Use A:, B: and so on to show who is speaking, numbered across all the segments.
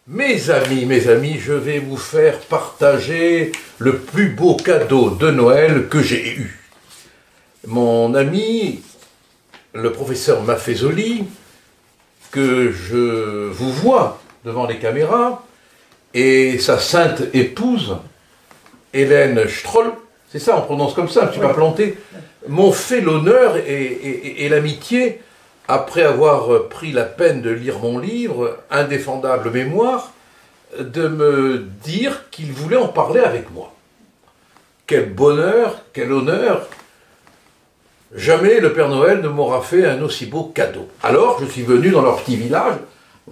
A: Mes amis, je vais vous faire partager le plus beau cadeau de Noël que j'ai eu. Mon ami, le professeur Maffezoli, que je vous vois devant les caméras, et sa sainte épouse, Hélène Stroll, c'est ça, on prononce comme ça, je ne suis pas planté, m'ont fait l'honneur et l'amitié, après avoir pris la peine de lire mon livre, Indéfendable mémoire, de me dire qu'ils voulaient en parler avec moi. Quel bonheur, quel honneur! Jamais le Père Noël ne m'aura fait un aussi beau cadeau. Alors, je suis venu dans leur petit village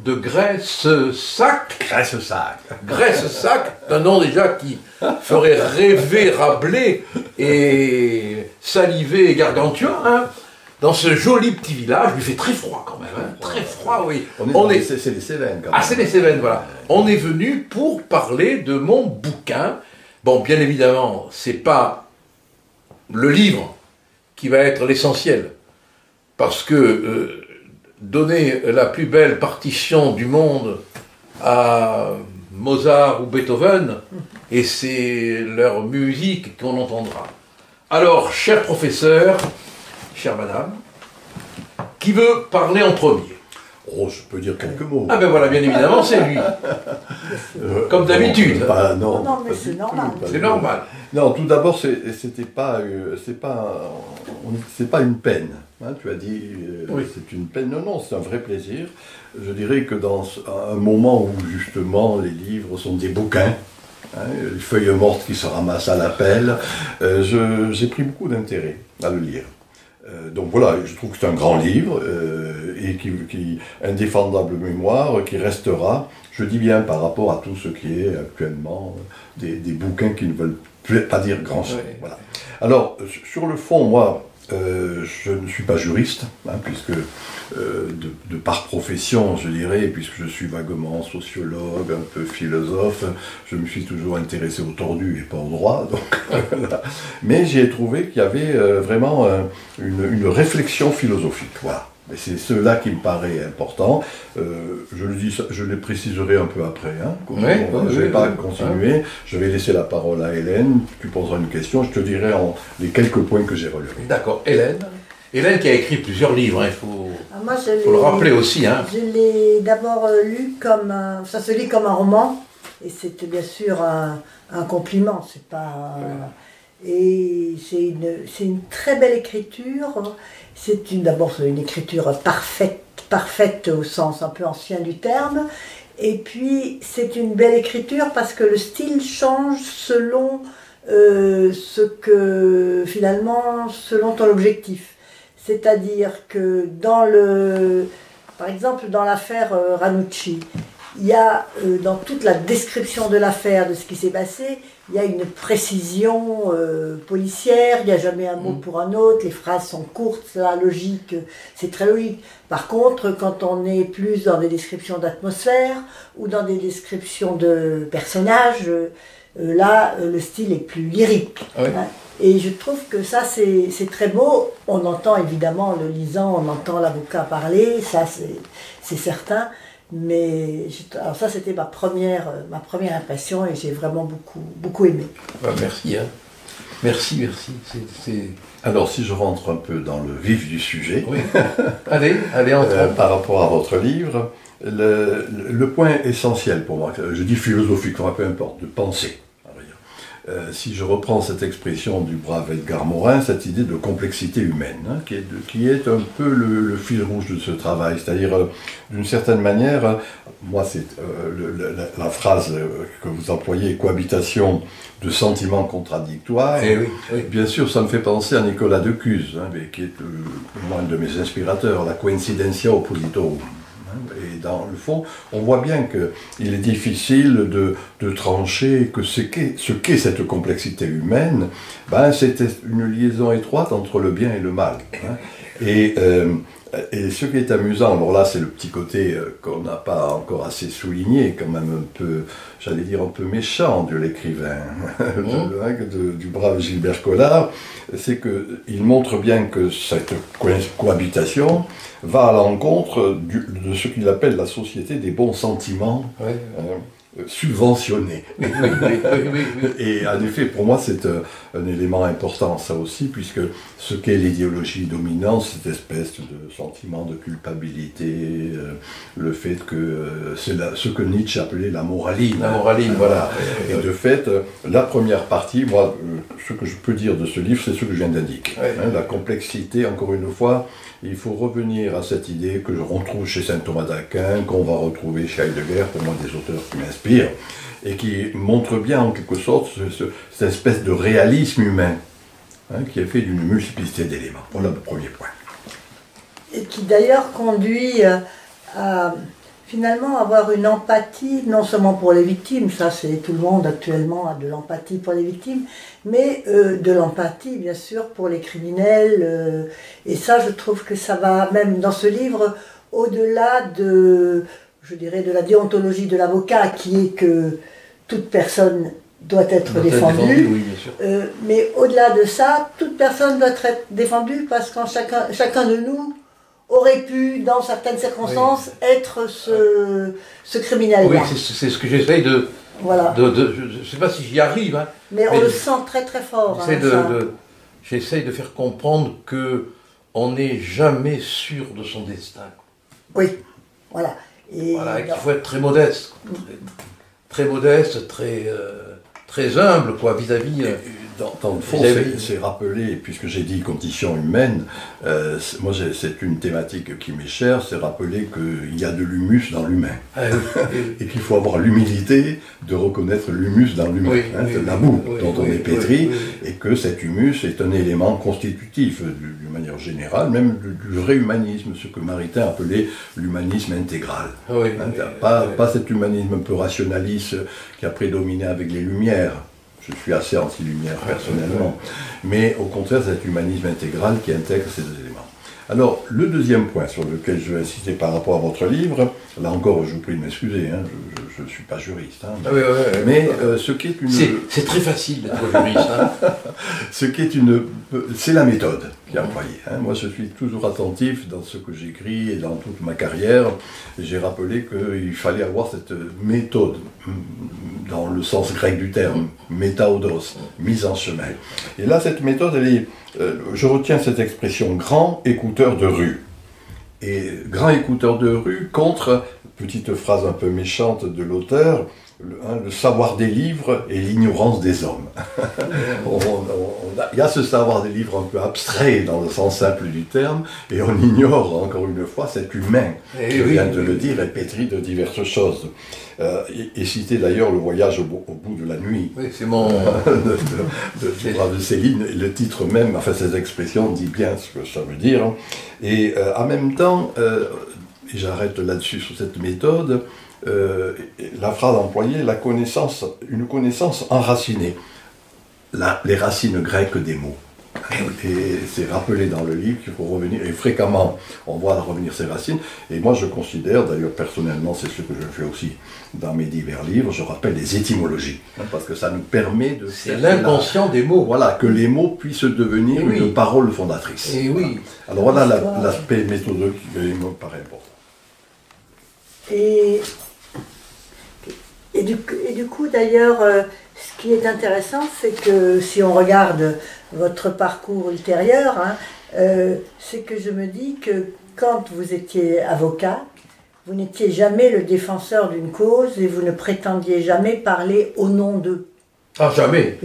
A: de Graisse-Sac.
B: Graisse-Sac.
A: Graisse-Sac, un nom déjà qui ferait rêver Rabelais et saliver Gargantua, hein. Dans ce joli petit village, il fait très froid quand même, hein. Très froid, oui.
B: C'est les Cévennes quand même.
A: Ah, c'est les Cévennes, voilà. On est venu pour parler de mon bouquin. Bon, bien évidemment, c'est pas le livre qui va être l'essentiel, parce que donner la plus belle partition du monde à Mozart ou Beethoven, et c'est leur musique qu'on entendra. Alors, cher professeur, chère madame, qui veut parler en premier?
B: Oh, je peux dire quelques mots.
A: Ah ben voilà, bien évidemment, c'est lui. Comme d'habitude.
B: Non,
C: non, mais c'est normal.
A: C'est normal.
B: Non, tout d'abord, c'est pas une peine. Hein, tu as dit,
A: oui.
B: C'est une peine. Non, non, c'est un vrai plaisir. Je dirais que dans un moment où justement les livres sont des bouquins, hein, les feuilles mortes qui se ramassent à la pelle, j'ai pris beaucoup d'intérêt à le lire. Donc voilà, je trouve que c'est un grand livre et qui indéfendable mémoire, qui restera, je dis bien par rapport à tout ce qui est actuellement des bouquins qui ne veulent pas dire grand-chose. Oui. Voilà. Alors, sur le fond, moi, je ne suis pas juriste, hein, puisque de par profession, je dirais, puisque je suis vaguement sociologue, un peu philosophe, je me suis toujours intéressé au tordu et pas au droit, donc voilà. Mais j'ai trouvé qu'il y avait vraiment une réflexion philosophique, voilà. Et c'est cela qui me paraît important. Je le préciserai un peu après. Hein, je ne vais pas continuer. Je vais laisser la parole à Hélène. Tu poseras une question. Je te dirai les quelques points que j'ai relevés.
A: D'accord. Hélène qui a écrit plusieurs livres. Il faut le rappeler aussi. Hein.
C: Je l'ai d'abord lu comme... ça se lit comme un roman. Et c'est bien sûr un compliment. C'est pas... Et c'est une très belle écriture. D'abord c'est une écriture parfaite au sens un peu ancien du terme. Et puis c'est une belle écriture parce que le style change selon selon ton objectif. C'est-à-dire que par exemple dans l'affaire Ranucci, il y a dans toute la description de l'affaire, de ce qui s'est passé, il y a une précision policière, il n'y a jamais un mot pour un autre, les phrases sont courtes, la logique, c'est très logique. Par contre, quand on est plus dans des descriptions d'atmosphère ou dans des descriptions de personnages, là, le style est plus lyrique. Oui. Hein. Et je trouve que ça, c'est très beau. On entend évidemment, en le lisant, on entend l'avocat parler, ça c'est certain. Mais alors ça, c'était ma première impression et j'ai vraiment beaucoup aimé.
A: Merci. Hein. Merci.
B: Alors, si je rentre un peu dans le vif du sujet,
A: oui. allez, entrons.
B: Par rapport à votre livre, le point essentiel pour moi, je dis philosophique, peu importe, de penser. Si je reprends cette expression du brave Edgar Morin, cette idée de complexité humaine, hein, qui est un peu le fil rouge de ce travail, c'est-à-dire d'une certaine manière, moi c'est la phrase que vous employez, cohabitation de sentiments contradictoires,
A: oui.
B: Bien sûr ça me fait penser à Nicolas de Cuse, hein, qui est un de mes inspirateurs, la coincidentia oppositorum. Et dans le fond, on voit bien qu'il est difficile de trancher que ce qu'est cette complexité humaine, c'était une liaison étroite entre le bien et le mal. Hein. Et Et ce qui est amusant, alors là c'est le petit côté qu'on n'a pas encore assez souligné, quand même un peu, j'allais dire un peu méchant de l'écrivain, du brave Gilbert Collard, c'est qu'il montre bien que cette cohabitation va à l'encontre de ce qu'il appelle la société des bons sentiments. Ouais. Subventionné.
A: Oui.
B: Et en effet, pour moi, c'est un élément important, ça aussi, puisque ce qu'est l'idéologie dominante, cette espèce de sentiment de culpabilité, le fait que c'est ce que Nietzsche appelait la moraline.
A: La moraline, voilà.
B: Et de fait, la première partie, moi, ce que je peux dire de ce livre, c'est ce que je viens d'indiquer. La complexité, encore une fois, il faut revenir à cette idée que je retrouve chez saint Thomas d'Aquin, qu'on va retrouver chez Heidegger, pour moi des auteurs qui m'inspirent, et qui montrent bien en quelque sorte cette espèce de réalisme humain, qui est fait d'une multiplicité d'éléments. Voilà le premier point.
C: Et qui d'ailleurs conduit à finalement avoir une empathie, non seulement pour les victimes, ça c'est tout le monde actuellement a de l'empathie pour les victimes, mais de l'empathie bien sûr pour les criminels, et ça je trouve que ça va même dans ce livre au-delà de, je dirais, de la déontologie de l'avocat qui est que toute personne doit être défendue,
A: oui, bien sûr.
C: Mais au-delà de ça, toute personne doit être défendue parce que chacun de nous aurait pu, dans certaines circonstances, être ce criminel-là.
A: Oui, c'est ce que j'essaye de...
C: Voilà.
A: Je ne sais pas si j'y arrive.
C: Mais on le sent très très fort.
A: J'essaye de faire comprendre qu'on n'est jamais sûr de son destin.
C: Oui, voilà.
A: Voilà, qu'il faut être très modeste. Très modeste, très humble, quoi, vis-à-vis...
B: Dans le fond, c'est rappelé, puisque j'ai dit condition humaine, moi c'est une thématique qui m'est chère, c'est rappeler qu'il y a de l'humus dans l'humain. Et qu'il faut avoir l'humilité de reconnaître l'humus dans l'humain. C'est la boue dont on est pétri, et que cet humus est un élément constitutif, d'une manière générale, même du vrai humanisme, ce que Maritain appelait l'humanisme intégral. Pas cet humanisme un peu rationaliste qui a prédominé avec les Lumières. Je suis assez anti-lumière personnellement, mais au contraire cet humanisme intégral qui intègre ces deux éléments. Alors, le deuxième point sur lequel je vais insister par rapport à votre livre, là encore je vous prie de m'excuser, je ne suis pas juriste, mais ce qui est une...
A: C'est très facile d'être juriste.
B: Ce qui est c'est la méthode qui est employée. Moi je suis toujours attentif dans ce que j'écris et dans toute ma carrière, j'ai rappelé qu'il fallait avoir cette méthode, dans le sens grec du terme, métaodos, mise en chemin. Et là cette méthode, elle est... je retiens cette expression grand écouteur de rue. Et grand écouteur de rue contre, petite phrase un peu méchante de l'auteur, le savoir des livres et l'ignorance des hommes. Il y a ce savoir des livres un peu abstrait dans le sens simple du terme, et on ignore encore une fois cet humain qui vient de le dire est pétri de diverses choses. Et citer d'ailleurs le voyage au bout de la nuit.
A: Oui, c'est mon...
B: du brave de Céline, le titre même, enfin cette expression dit bien ce que ça veut dire. Et en même temps, et j'arrête là-dessus sur cette méthode, la phrase employée, une connaissance enracinée, les racines grecques des mots. Et c'est rappelé dans le livre qu'il faut revenir, et fréquemment on voit revenir ces racines, et moi je considère, d'ailleurs personnellement c'est ce que je fais aussi dans mes divers livres, je rappelle les étymologies, parce que ça nous permet de...
A: C'est l'inconscient des mots.
B: Voilà, que les mots puissent devenir une parole fondatrice.
A: Et
B: voilà. Alors voilà l'aspect méthodologique qui me paraît important.
C: Et du coup, d'ailleurs, ce qui est intéressant, c'est que si on regarde votre parcours ultérieur, c'est que je me dis que quand vous étiez avocat, vous n'étiez jamais le défenseur d'une cause et vous ne prétendiez jamais parler au nom d'eux.
A: Ah, jamais.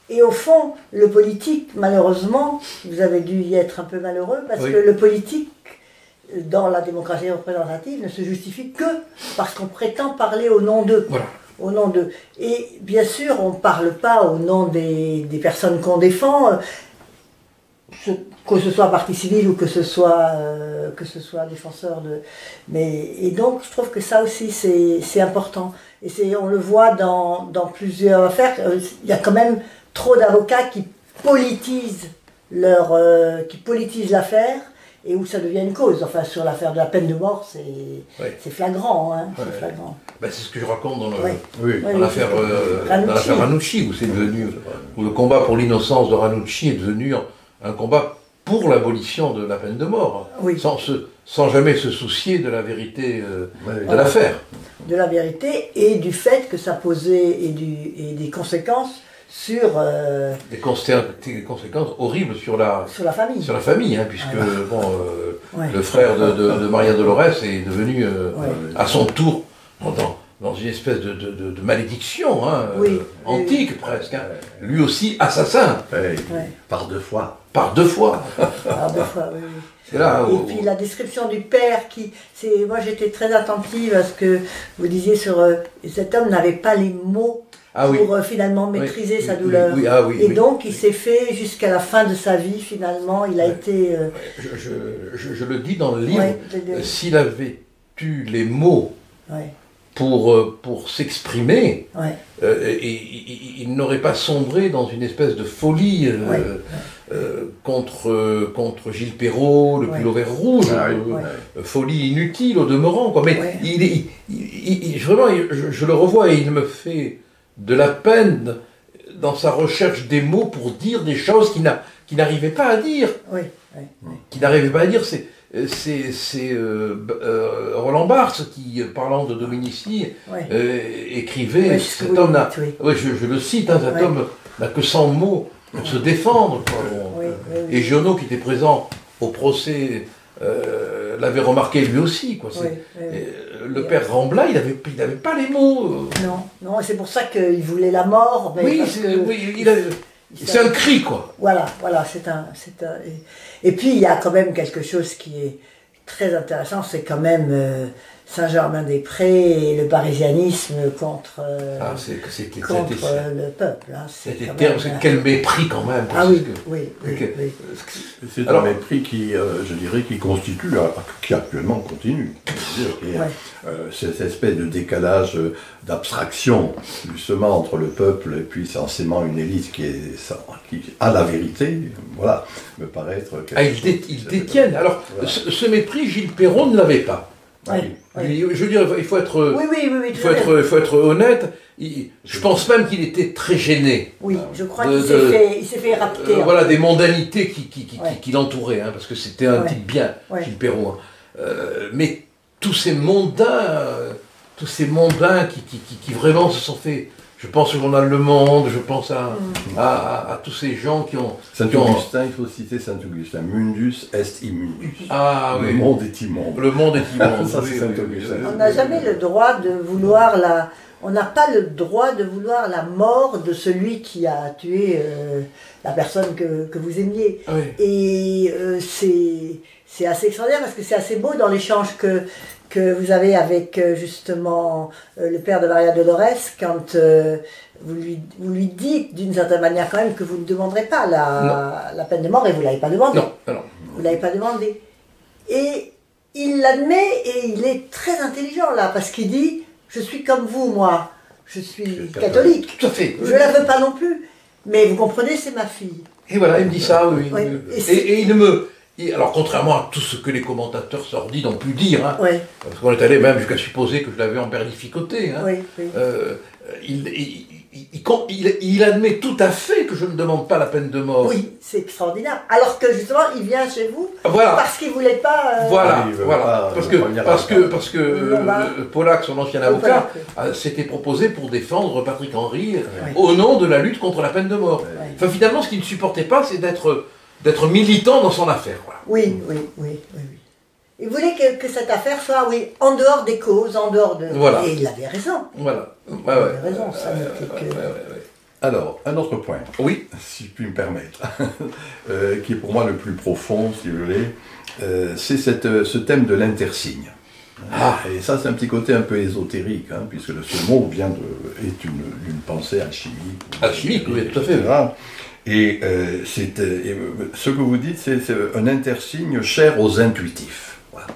C: Et au fond, le politique, malheureusement, vous avez dû y être un peu malheureux, parce que le politique, dans la démocratie représentative, ne se justifie que parce qu'on prétend parler au nom d'eux.
A: Voilà.
C: Au nom d'eux. Et bien sûr, on ne parle pas au nom des personnes qu'on défend, que ce soit partie civile ou que ce soit défenseur de... Et donc, je trouve que ça aussi, c'est important. Et on le voit dans plusieurs affaires. Il y a quand même trop d'avocats qui politisent l'affaire et où ça devient une cause. Enfin, sur l'affaire de la peine de mort, c'est flagrant. Hein,
A: ouais.
C: C'est flagrant.
A: Ben, c'est ce que je raconte dans
C: Oui.
A: l'affaire Ranucci, où c'est devenu, où le combat pour l'innocence de Ranucci est devenu un combat pour l'abolition de la peine de mort, sans jamais se soucier de la vérité de l'affaire.
C: De la vérité et du fait que ça posait et des conséquences sur...
A: Des conséquences horribles sur la
C: famille.
A: Sur la famille, hein, puisque le frère de Maria Dolores est devenu à son tour dans une espèce de malédiction antique presque. Hein. Lui aussi assassin.
B: Par 2 fois.
A: Par 2 fois.
C: Par 2 fois, oui.
A: Et là,
C: puis la description du père moi j'étais très attentive à ce que vous disiez sur cet homme n'avait pas les mots pour finalement maîtriser sa douleur. Donc il s'est fait jusqu'à la fin de sa vie finalement, il a été...
A: Je le dis dans le livre, s'il avait eu les mots pour s'exprimer, il n'aurait pas sombré dans une espèce de folie contre Gilles Perrault, le pull au vert rouge, folie inutile au demeurant, quoi. Mais vraiment, je le revois et il me fait de la peine dans sa recherche des mots pour dire des choses qu'il n'arrivait pas à dire. Qu'il n'arrivait pas à dire, c'est Roland Barthes qui, parlant de Dominici, écrivait, cet homme-là, je le cite, hein, cet homme n'a que 100 mots pour se défendre. Et Giono, qui était présent au procès, l'avait remarqué lui aussi. Quoi. Le père Rambla, il n'avait pas les mots.
C: Non, c'est pour ça qu'il voulait la mort. Mais
A: c'est un cri, quoi.
C: Voilà, et puis il y a quand même quelque chose qui est très intéressant, c'est quand même Saint-Germain-des-Prés et le parisianisme contre le peuple. Hein.
A: Quel mépris quand même.
B: C'est un mépris qui, je dirais, qui actuellement continue. Cette espèce de décalage d'abstraction, justement, entre le peuple et puis censément une élite qui a la vérité, voilà, me paraît être...
A: Ils détiennent. Alors, ce mépris, Gilles Perrault ne l'avait pas. Je veux dire, il faut être, il faut être honnête. Je pense même qu'il était très gêné.
C: Je crois qu'il s'est fait rapter.
A: Voilà, des mondanités qui l'entouraient, hein, parce que c'était un type bien, Gilles Perrault. Hein. Mais tous ces mondains qui vraiment se sont fait... Je pense au journal Le Monde, je pense à tous ces gens qui ont...
B: Saint-Augustin, il faut citer Saint-Augustin. Mundus est immundus. Le monde est immonde.
A: Le monde est immonde.
B: Ça, c'est Saint-Augustin.
C: On n'a jamais le droit de vouloir On n'a pas le droit de vouloir la mort de celui qui a tué la personne que vous aimiez. Et c'est assez extraordinaire parce que c'est assez beau dans l'échange que vous avez avec justement le père de Maria Dolores quand vous lui dites d'une certaine manière quand même que vous ne demanderez pas la peine de mort et vous ne l'avez pas demandé.
A: Non.
C: Vous ne l'avez pas demandé. Et il l'admet et il est très intelligent là parce qu'il dit « Je suis comme vous, moi. Je suis catholique.
A: Tout à fait.
C: Je ne la veux pas non plus. Mais vous comprenez, c'est ma fille. »
A: Et voilà, il me dit ça, Et il ne me... Alors, contrairement à tout ce que les commentateurs sordides ont pu dire, hein, parce qu'on est allé même jusqu'à supposer que je l'avais emberlificoté, hein, il admet tout à fait que je ne demande pas la peine de mort.
C: Oui, c'est extraordinaire. Alors que justement, il vient chez vous parce qu'il ne voulait pas...
A: Parce que Pollack, son ancien avocat, s'était proposé pour défendre Patrick Henry au nom de la lutte contre la peine de mort. Enfin, finalement, ce qu'il ne supportait pas, c'est d'être militant dans son affaire. Voilà.
C: Oui. Il voulait que cette affaire soit, en dehors des causes, en dehors de...
A: Voilà.
C: Et il avait raison.
A: Voilà.
C: Il avait raison, ça n'était que...
B: Alors, un autre point, si je puis me permettre, qui est pour moi le plus profond, si vous voulez, c'est ce thème de l'intersigne. Et ça, c'est un petit côté un peu ésotérique, hein, puisque ce mot est d'une pensée alchimique.
A: Alchimique, oui, tout à fait.
B: Et ce que vous dites, c'est un intersigne cher aux intuitifs. Voilà.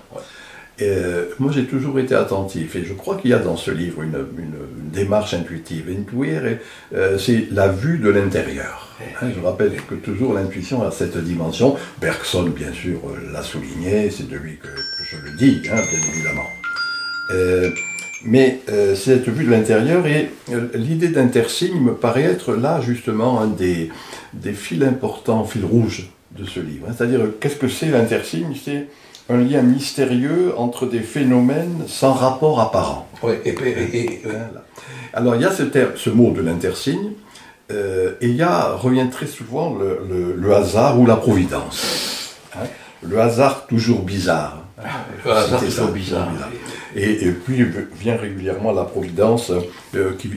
B: Moi, j'ai toujours été attentif, et je crois qu'il y a dans ce livre une démarche intuitive. C'est la vue de l'intérieur. Hein, je rappelle que toujours l'intuition a cette dimension. Bergson, bien sûr, l'a souligné, c'est de lui que je le dis, hein, bien évidemment. Mais cette vue de l'intérieur, et l'idée d'intersigne me paraît être là, justement, un des fils importants, fils rouges de ce livre. C'est-à-dire, qu'est-ce que c'est l'intersigne? C'est un lien mystérieux entre des phénomènes sans rapport apparent.
A: Oui,
B: Voilà. Alors il y a ce mot de l'intersigne, et il revient très souvent le hasard ou la providence. Hein, le hasard toujours bizarre.
A: Le hasard toujours bizarre.
B: Et puis vient régulièrement la providence,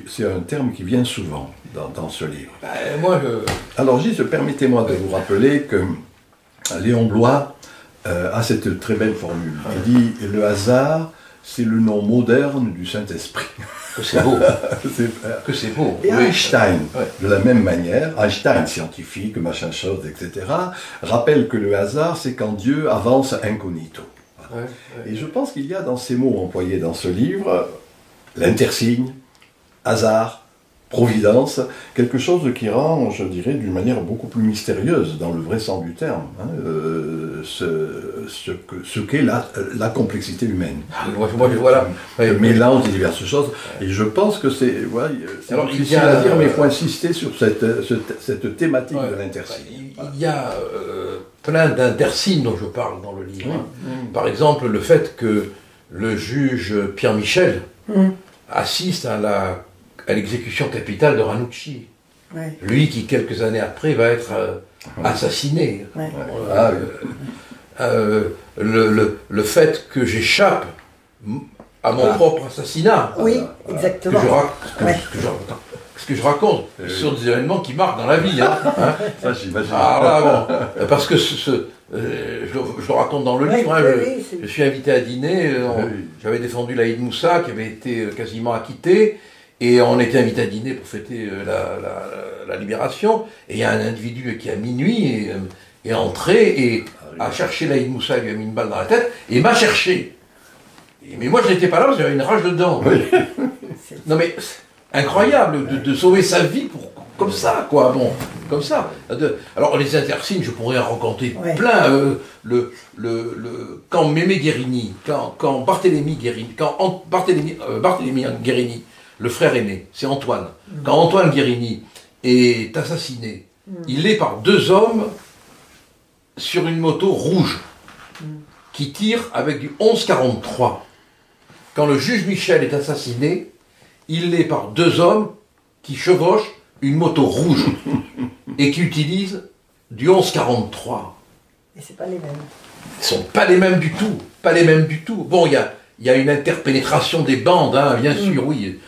B: c'est un terme qui vient souvent dans ce livre. Alors Gilles, permettez-moi de vous rappeler que Léon Bloy a cette très belle formule. Il dit « Le hasard, c'est le nom moderne du Saint-Esprit ».
A: Que c'est beau. Que c'est beau.
B: Et oui. Einstein, de la même manière, Einstein, scientifique, machin chose, etc., rappelle que le hasard, c'est quand Dieu avance incognito. Voilà. Et je pense qu'il y a dans ces mots employés dans ce livre, l'intersigne, hasard, providence, quelque chose qui rend, je dirais, d'une manière beaucoup plus mystérieuse, dans le vrai sens du terme, hein, ce qu'est la complexité humaine.
A: Voilà.
B: Le mélange des diverses choses. Et je pense que c'est difficile à dire, mais il faut insister sur cette thématique de l'intersigne.
A: Il y a plein d'intersignes dont je parle dans le livre. Par exemple, le fait que le juge Pierre Michel assiste à l'exécution capitale de Ranucci. Ouais. Lui qui, quelques années après, va être assassiné. Ouais. Le fait que j'échappe à mon propre assassinat.
C: Oui, exactement.
A: Ce que je raconte, ce sont des événements qui marquent dans la vie. Hein.
B: Ça, j'imagine.
A: Parce que je le raconte dans le livre. Hein, je suis invité à dîner. J'avais défendu l'Aïd Moussa, qui avait été quasiment acquitté. Et on était invité à dîner pour fêter la libération. Et il y a un individu qui, à minuit, est entré et a cherché l'Aïd Moussa, lui a mis une balle dans la tête, et m'a cherché. Mais moi, je n'étais pas là parce que j'avais une rage dedans. Oui. Non mais, incroyable de sauver sa vie comme ça, quoi. Bon, comme ça. Alors, les intersignes, je pourrais en raconter plein. Quand Mémé Guérini, quand Barthélemy Guérini, Barthélemy Guérini, le frère aîné, c'est Antoine. Quand Antoine Guérini est assassiné, il est par deux hommes sur une moto rouge qui tire avec du 11-43. Quand le juge Michel est assassiné, il est par deux hommes qui chevauchent une moto rouge et qui utilisent du 11-43.
C: Et c'est pas les mêmes.
A: Ils sont pas les mêmes du tout. Pas les mêmes du tout. Bon, il y a une interpénétration des bandes, hein, bien sûr, oui.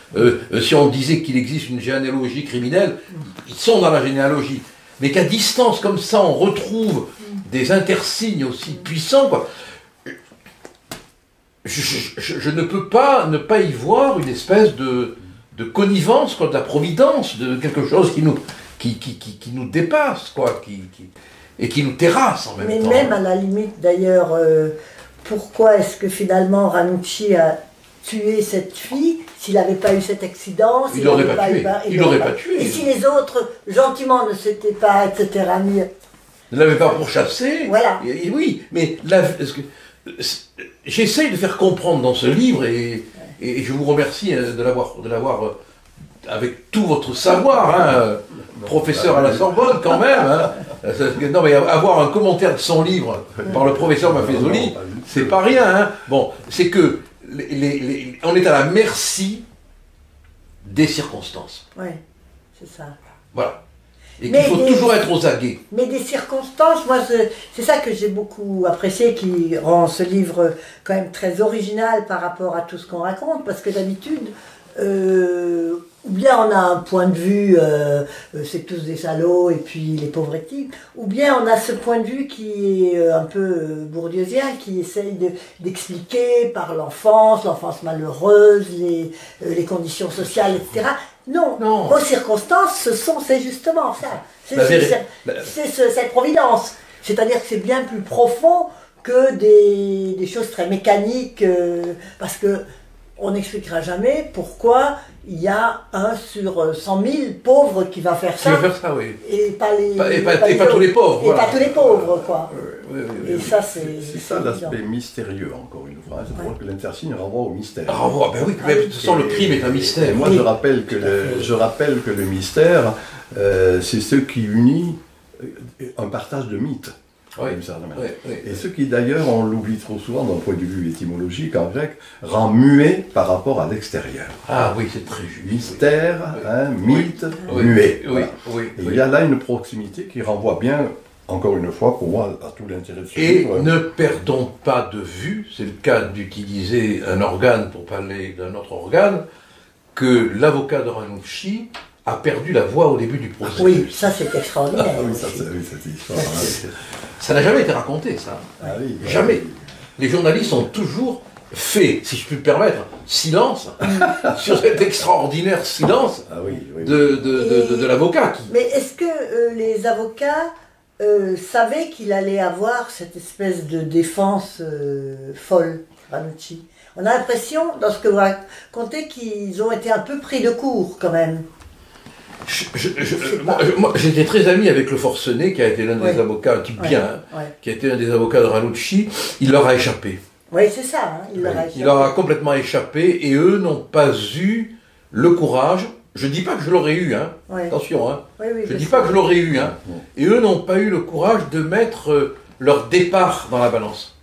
A: Si on disait qu'il existe une généalogie criminelle, ils sont dans la généalogie. Mais qu'à distance, comme ça, on retrouve des intersignes aussi puissants, quoi. Je ne peux pas ne pas y voir une espèce de connivence, quoi, de la providence, de quelque chose qui nous dépasse, quoi, et qui nous terrasse en même temps.
C: Mais même à la limite, d'ailleurs, pourquoi est-ce que finalement Ranucci a tué cette fille s'il n'avait pas eu cet accident?
A: Il l'aurait pas tué. Il l'aurait pas tué.
C: Et si les autres, gentiment, ne s'étaient pas, etc., mis...
A: Ne l'avaient pas pourchassé.
C: Voilà.
A: Et oui, mais j'essaye de faire comprendre dans ce livre, et je vous remercie de l'avoir avec tout votre savoir, hein, professeur à la Sorbonne quand même. Hein. Non mais avoir un commentaire de son livre par le professeur Maffezoli, c'est pas rien. Hein. Bon, c'est que on est à la merci des circonstances.
C: Oui, c'est ça.
A: Voilà. Et qu'il faut toujours être aux aguets.
C: Mais des circonstances, moi, c'est ça que j'ai beaucoup apprécié, qui rend ce livre quand même très original par rapport à tout ce qu'on raconte, parce que d'habitude, ou bien on a un point de vue, c'est tous des salauds, et puis les pauvretis, ou bien on a ce point de vue qui est un peu bourdieusien, qui essaye d'expliquer par l'enfance malheureuse, les conditions sociales, etc. Non, aux circonstances, c'est justement ça. C'est cette providence. C'est-à-dire que c'est bien plus profond que des choses très mécaniques, parce que on n'expliquera jamais pourquoi il y a 1 sur 100 000 pauvres qui va faire ça.
A: Qui va faire ça, oui.
C: Et pas
A: tous les pauvres.
C: Et pas tous les pauvres, quoi.
A: Et
C: ça, c'est
B: ça l'aspect mystérieux, encore une fois. C'est pour que l'intersigne renvoie au mystère.
A: Renvoie, ben oui, de toute façon, le crime est un mystère.
B: Et moi, je rappelle que le mystère, c'est ce qui unit un partage de mythes.
A: Oui,
B: et ce qui d'ailleurs, on l'oublie trop souvent d'un point de vue étymologique en grec, rend muet par rapport à l'extérieur.
A: Ah oui, c'est très juste.
B: Mystère, mythe, muet.
A: Oui,
B: et il y a là une proximité qui renvoie bien, encore une fois, pour moi, à tout l'intérêt de ce livre.
A: Et ne perdons pas de vue, c'est le cas d'utiliser un organe pour parler d'un autre organe, que l'avocat de Ranucci a perdu la voix au début du procès.
C: Oui, ça c'est extraordinaire.
B: Oui, cette histoire.
A: Ça n'a jamais été raconté, ça. Jamais. Les journalistes ont toujours fait, si je puis me permettre, silence sur cet extraordinaire silence de l'avocat.
C: Mais est-ce que les avocats savaient qu'il allait avoir cette espèce de défense folle, Ranucci? On a l'impression, dans ce que vous racontez, qu'ils ont été un peu pris de court, quand même.
A: Moi, j'étais très ami avec le Forcené, qui a été l'un des avocats, un type bien, qui a été un des avocats de Ranucci. Il leur a échappé.
C: Oui, c'est ça, il leur a échappé.
A: Il leur a complètement échappé, et eux n'ont pas eu le courage. Je ne dis pas que je l'aurais eu, attention, je ne dis pas que je l'aurais eu, et eux n'ont pas eu le courage de mettre leur départ dans la balance.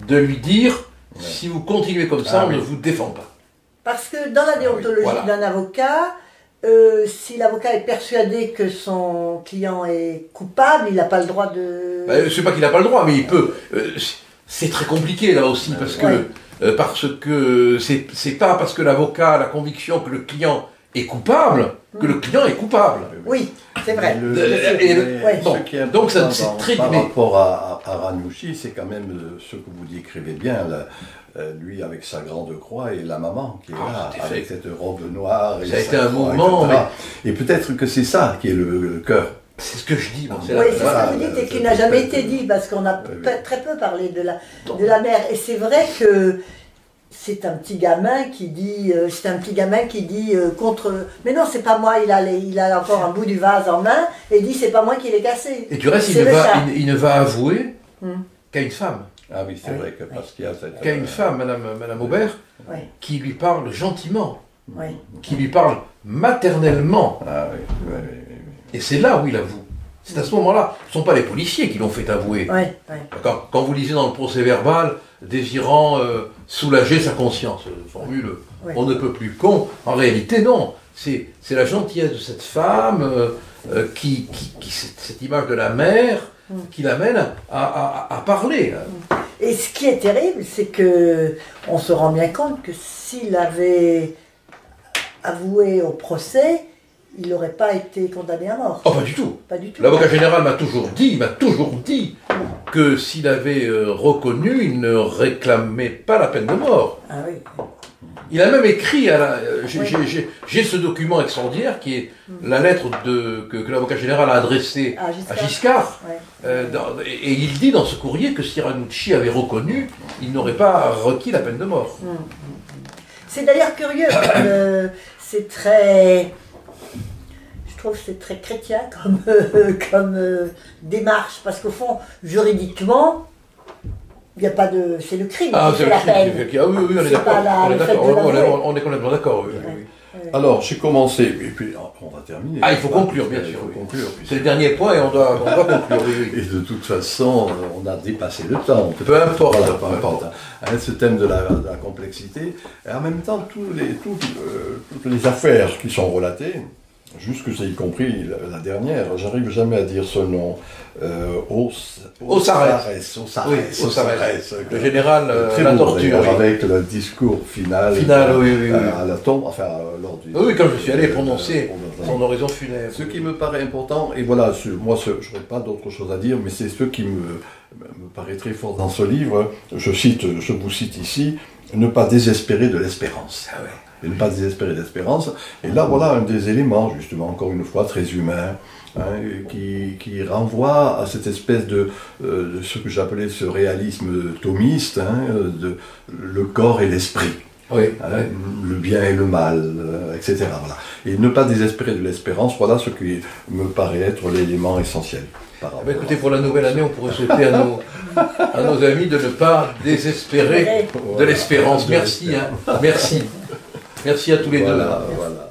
A: De lui dire, si vous continuez comme ça, on ne vous défend pas.
C: Parce que dans la déontologie d'un avocat, si l'avocat est persuadé que son client est coupable, il n'a pas le droit de...
A: c'est pas qu'il n'a pas le droit, mais il peut... c'est très compliqué là aussi, parce que c'est pas parce que l'avocat a la conviction que le client est coupable que le client est coupable.
C: Oui, c'est vrai.
B: Donc c'est très... Par rapport à Ranucci, c'est quand même ce que vous décrivez bien, lui avec sa grande croix et la maman qui est là, avec cette robe noire.
A: Ça a été un mouvement.
B: Et peut-être que c'est ça qui est le cœur.
A: C'est ce que je dis.
C: C'est ce que vous dites et qui n'a jamais été dit, parce qu'on a très peu parlé de la mère. Et c'est vrai que c'est un petit gamin qui dit, contre... Mais non, c'est pas moi, il a encore un bout du vase en main, et il dit, c'est pas moi qui l'ai cassé.
A: Et du reste, il ne va avouer qu'à une femme.
B: Ah oui, c'est vrai que parce qu'il y a cette...
A: Qu'à une femme, Madame Aubert, qui lui parle gentiment, qui lui parle maternellement.
B: Ah oui.
A: Et c'est là où il avoue. C'est à ce moment-là. Ce ne sont pas les policiers qui l'ont fait avouer. Quand vous lisez dans le procès-verbal, désirant soulager sa conscience, formule on ne peut plus con, en réalité non. C'est la gentillesse de cette femme, cette image de la mère, qui l'amène à parler.
C: Et ce qui est terrible, c'est que on se rend bien compte que s'il avait avoué au procès, il n'aurait pas été condamné à mort.
A: Oh, pas du tout.
C: Pas du tout.
A: L'avocat général m'a toujours dit que s'il avait reconnu, il ne réclamait pas la peine de mort.
C: Ah oui.
A: Il a même écrit, j'ai ce document extraordinaire qui est la lettre que l'avocat général a adressée à Giscard. Et il dit dans ce courrier que si Ranucci avait reconnu, il n'aurait pas requis la peine de mort.
C: C'est d'ailleurs curieux, c'est très... Je trouve que c'est très chrétien comme démarche, parce qu'au fond, juridiquement, il n'y a pas de... C'est le crime qui fait la peine.
A: Oui, on est d'accord. On est complètement d'accord.
B: Alors, j'ai commencé, et puis on va terminer.
A: Il faut conclure, bien sûr. C'est le dernier point et on doit conclure.
B: Et de toute façon, on a dépassé le temps.
A: Peu importe.
B: Peu importe. Ce thème de la complexité, et en même temps, toutes les affaires qui sont relatées, jusque y compris la dernière, j'arrive jamais à dire ce nom.
A: Ossarès. Le général la torture.
B: Avec le discours final. À la tombe, lors du...
A: Oui, quand je suis allé prononcer son oraison funèbre.
B: Ce qui me paraît important, et voilà, moi je n'aurais pas d'autre chose à dire, mais c'est ce qui me paraît très fort dans ce livre. Je vous cite ici, ne pas désespérer de l'espérance. et ne pas désespérer d'espérance. Et là, voilà un des éléments, justement, encore une fois, très humain, hein, qui renvoie à cette espèce de ce que j'appelais ce réalisme thomiste, hein, de le corps et l'esprit.
A: Oui,
B: Hein, le bien et le mal, etc. Voilà. Et ne pas désespérer de l'espérance, voilà ce qui me paraît être l'élément essentiel.
A: Écoutez, pour la nouvelle année, on pourrait souhaiter à nos amis de ne pas désespérer de l'espérance. Merci, hein. Merci. Merci à tous les deux.
B: Voilà.